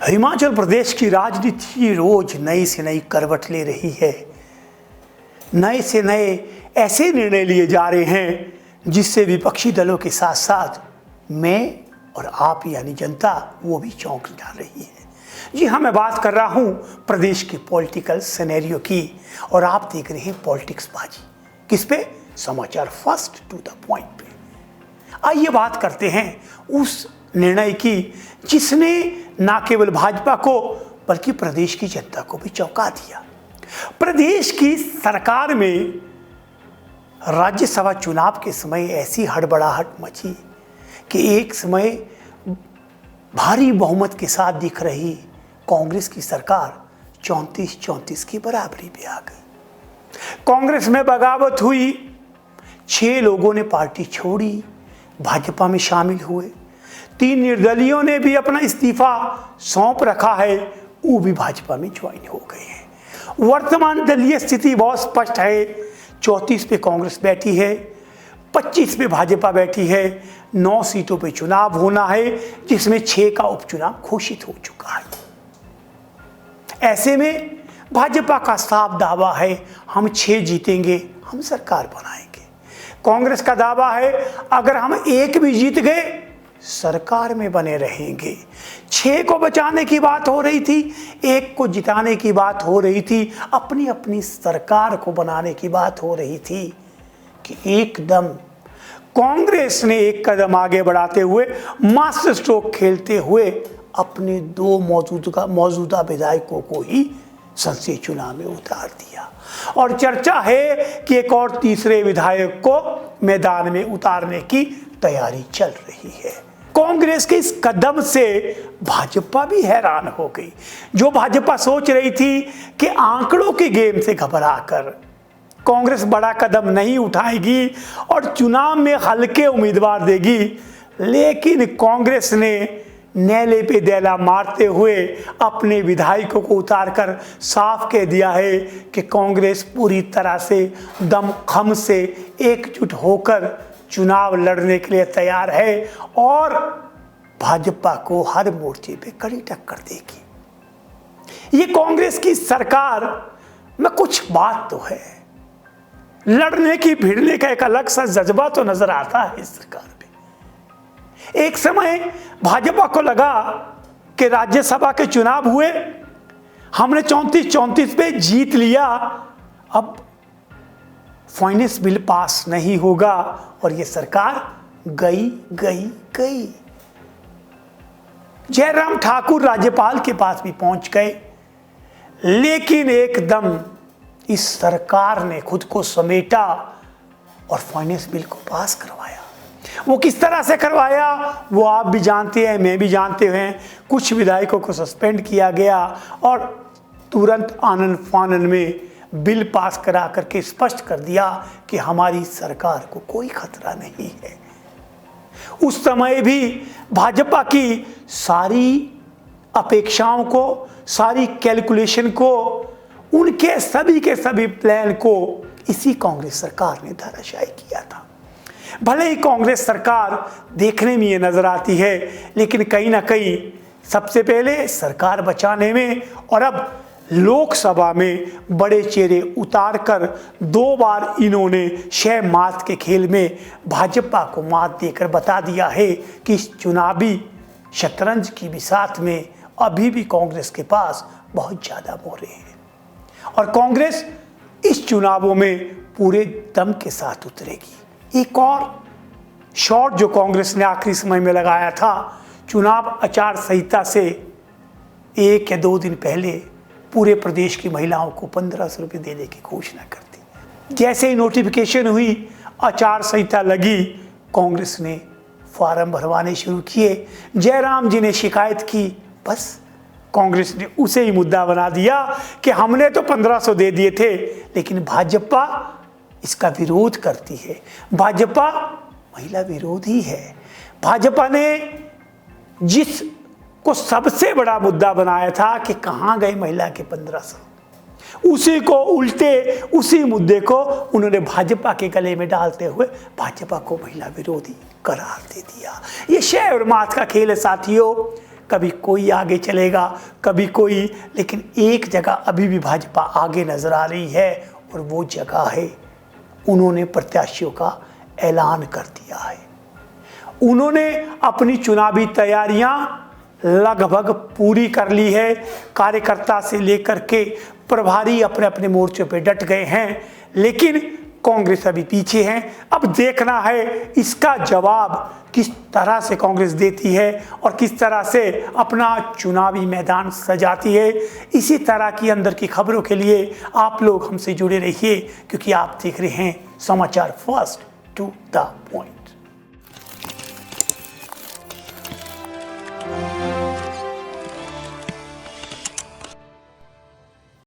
हिमाचल प्रदेश की राजनीति रोज नई से नई करवट ले रही है। नए से नए ऐसे निर्णय लिए जा रहे हैं जिससे विपक्षी दलों के साथ साथ मैं और आप यानी जनता वो भी चौंक जा रही है। जी हाँ, मैं बात कर रहा हूँ प्रदेश के पॉलिटिकल सिनेरियो की और आप देख रहे हैं पॉलिटिक्स बाजी। किस पे? समाचार फर्स्ट टू द पॉइंट पे। आइए बात करते हैं उस निर्णय की जिसने न केवल भाजपा को बल्कि प्रदेश की जनता को भी चौंका दिया। प्रदेश की सरकार में राज्यसभा चुनाव के समय ऐसी हड़बड़ाहट मची कि एक समय भारी बहुमत के साथ दिख रही कांग्रेस की सरकार 34-34 की बराबरी पे आ गई। कांग्रेस में बगावत हुई, 6 लोगों ने पार्टी छोड़ी, भाजपा में शामिल हुए। 3 निर्दलीयों ने भी अपना इस्तीफा सौंप रखा है, वो भी भाजपा में ज्वाइन हो गए हैं। वर्तमान दलीय स्थिति बहुत स्पष्ट है। 34 पे कांग्रेस बैठी है, 25 पे भाजपा बैठी है। 9 सीटों पे चुनाव होना है जिसमें 6 का उपचुनाव घोषित हो चुका है। ऐसे में भाजपा का साफ दावा है हम 6 जीतेंगे, हम सरकार बनाएंगे। कांग्रेस का दावा है अगर हम 1 भी जीत गए सरकार में बने रहेंगे। 6 को बचाने की बात हो रही थी, 1 को जिताने की बात हो रही थी, अपनी अपनी सरकार को बनाने की बात हो रही थी कि एकदम कांग्रेस ने एक कदम आगे बढ़ाते हुए मास्टर स्ट्रोक खेलते हुए अपने 2 मौजूदा विधायकों को ही संसदीय चुनाव में उतार दिया और चर्चा है कि एक और तीसरे विधायक को मैदान में उतारने की तैयारी चल रही है। कांग्रेस के इस कदम से भाजपा भी हैरान हो गई। जो भाजपा सोच रही थी कि आंकड़ों के गेम से घबराकर कांग्रेस बड़ा कदम नहीं उठाएगी और चुनाव में हल्के उम्मीदवार देगी, लेकिन कांग्रेस ने नेले पे दैला मारते हुए अपने विधायकों को उतारकर साफ कह दिया है कि कांग्रेस पूरी तरह से दमखम से एकजुट होकर चुनाव लड़ने के लिए तैयार है और भाजपा को हर मोर्चे पे कड़ी टक्कर देगी। ये कांग्रेस की सरकार में कुछ बात तो है, लड़ने की भिड़ने का एक अलग सा जज्बा तो नजर आता है इस सरकार पे। एक समय भाजपा को लगा कि राज्यसभा के चुनाव हुए, हमने 34-34 पे जीत लिया, अब फाइनेंस बिल पास नहीं होगा और ये सरकार गई। जयराम ठाकुर राज्यपाल के पास भी पहुंच गए, लेकिन एकदम इस सरकार ने खुद को समेटा और फाइनेंस बिल को पास करवाया। वो किस तरह से करवाया वो आप भी जानते हैं, मैं भी जानते हैं। कुछ विधायकों को सस्पेंड किया गया और तुरंत आनन फानन में बिल पास करा करके स्पष्ट कर दिया कि हमारी सरकार को कोई खतरा नहीं है। उस समय भी भाजपा की सारी अपेक्षाओं को, सारी कैलकुलेशन को, उनके सभी के सभी प्लान को इसी कांग्रेस सरकार ने धराशायी किया था। भले ही कांग्रेस सरकार देखने में ये नजर आती है, लेकिन कहीं ना कहीं सबसे पहले सरकार बचाने में और अब लोकसभा में बड़े चेहरे उतारकर 2 बार इन्होंने शह मात के खेल में भाजपा को मात देकर बता दिया है कि इस चुनावी शतरंज की बिसात में अभी भी कांग्रेस के पास बहुत ज़्यादा मोहरे हैं और कांग्रेस इस चुनावों में पूरे दम के साथ उतरेगी। एक और शॉट जो कांग्रेस ने आखिरी समय में लगाया था, चुनाव आचार संहिता से 1 या 2 दिन पहले पूरे प्रदेश की महिलाओं को 1500 रुपये देने की घोषणा कर दी। जैसे ही नोटिफिकेशन हुई, आचार संहिता लगी, कांग्रेस ने फॉर्म भरवाने शुरू किए। जयराम जी ने शिकायत की, बस कांग्रेस ने उसे ही मुद्दा बना दिया कि हमने तो 1500 दे दिए थे, लेकिन भाजपा इसका विरोध करती है। भाजपा महिला विरोधी है। भाजपा ने जिस को सबसे बड़ा मुद्दा बनाया था कि कहाँ गए महिला के 1500, उसी को उल्टे उसी मुद्दे को उन्होंने भाजपा के गले में डालते हुए भाजपा को महिला विरोधी करार दे दिया। ये शह और मात का खेल है साथियों। कभी कोई आगे चलेगा, कभी कोई, लेकिन एक जगह अभी भी भाजपा आगे नजर आ रही है और वो जगह है उन्होंने प्रत्याशियों का ऐलान कर दिया है। उन्होंने अपनी चुनावी तैयारियां लगभग पूरी कर ली है। कार्यकर्ता से लेकर के प्रभारी अपने अपने मोर्चों पे डट गए हैं, लेकिन कांग्रेस अभी पीछे है। अब देखना है इसका जवाब किस तरह से कांग्रेस देती है और किस तरह से अपना चुनावी मैदान सजाती है। इसी तरह की अंदर की खबरों के लिए आप लोग हमसे जुड़े रहिए, क्योंकि आप देख रहे हैं समाचार फर्स्ट टू द पॉइंट।